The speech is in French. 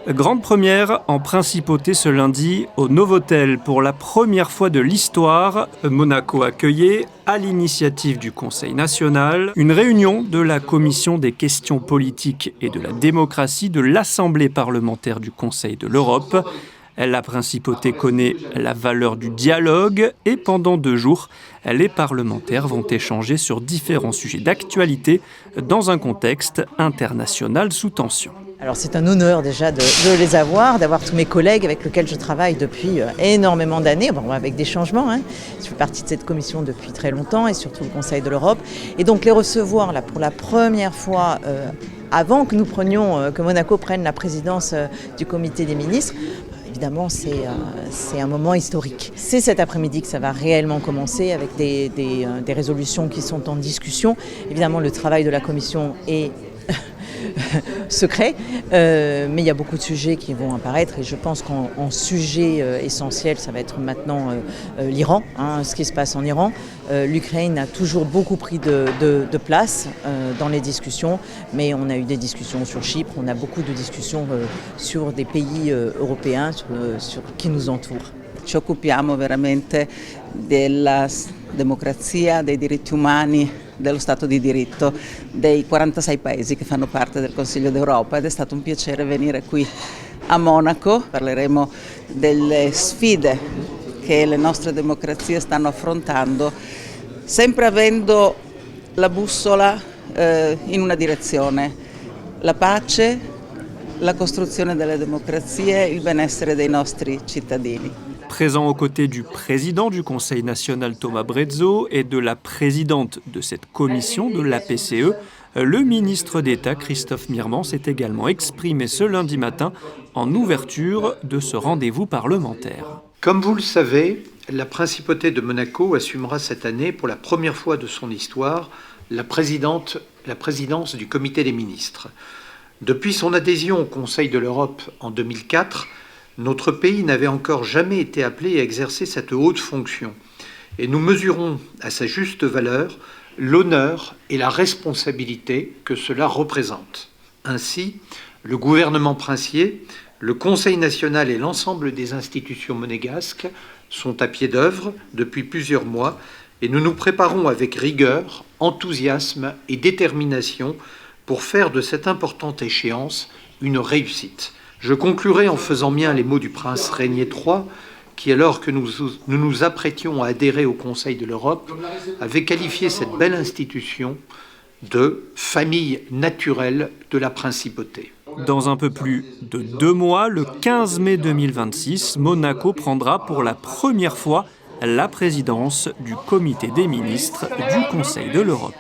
Grande première en principauté ce lundi au Novotel. Pour la première fois de l'histoire, Monaco accueillait, à l'initiative du Conseil national, une réunion de la Commission des questions politiques et de la démocratie de l'Assemblée parlementaire du Conseil de l'Europe. La principauté connaît la valeur du dialogue et pendant 2 jours, les parlementaires vont échanger sur différents sujets d'actualité dans un contexte international sous tension. Alors c'est un honneur déjà de les avoir, d'avoir tous mes collègues avec lesquels je travaille depuis énormément d'années, bon, avec des changements. Je fais partie de cette commission depuis très longtemps et surtout le Conseil de l'Europe. Et donc les recevoir là, pour la première fois avant que que Monaco prenne la présidence du comité des ministres, évidemment, c'est un moment historique. C'est cet après-midi que ça va réellement commencer avec des résolutions qui sont en discussion. Évidemment, le travail de la Commission est secret, mais il y a beaucoup de sujets qui vont apparaître et je pense qu'en sujet essentiel, ça va être maintenant l'Iran, ce qui se passe en Iran. L'Ukraine a toujours beaucoup pris de place dans les discussions, mais on a eu des discussions sur Chypre, on a beaucoup de discussions sur des pays européens qui nous entourent. Ci occupiamo veramente della democrazia, dei diritti umani, dello Stato di diritto, dei 46 paesi che fanno parte del Consiglio d'Europa ed è stato un piacere venire qui a Monaco. Parleremo delle sfide che le nostre democrazie stanno affrontando, sempre avendo la bussola in una direzione, la pace, la costruzione delle democrazie, il benessere dei nostri cittadini. Présent aux côtés du président du Conseil national Thomas Brezzo et de la présidente de cette commission de l'APCE, le ministre d'État Christophe Mirman s'est également exprimé ce lundi matin en ouverture de ce rendez-vous parlementaire. Comme vous le savez, la principauté de Monaco assumera cette année pour la première fois de son histoire la présidence du comité des ministres. Depuis son adhésion au Conseil de l'Europe en 2004, notre pays n'avait encore jamais été appelé à exercer cette haute fonction. Et nous mesurons à sa juste valeur l'honneur et la responsabilité que cela représente. Ainsi, le gouvernement princier, le Conseil national et l'ensemble des institutions monégasques sont à pied d'œuvre depuis plusieurs mois et nous nous préparons avec rigueur, enthousiasme et détermination pour faire de cette importante échéance une réussite. Je conclurai en faisant mien les mots du prince Régnier III, qui, alors que nous nous apprêtions à adhérer au Conseil de l'Europe, avait qualifié cette belle institution de « famille naturelle de la principauté ». Dans un peu plus de 2 mois, le 15 mai 2026, Monaco prendra pour la première fois la présidence du comité des ministres du Conseil de l'Europe.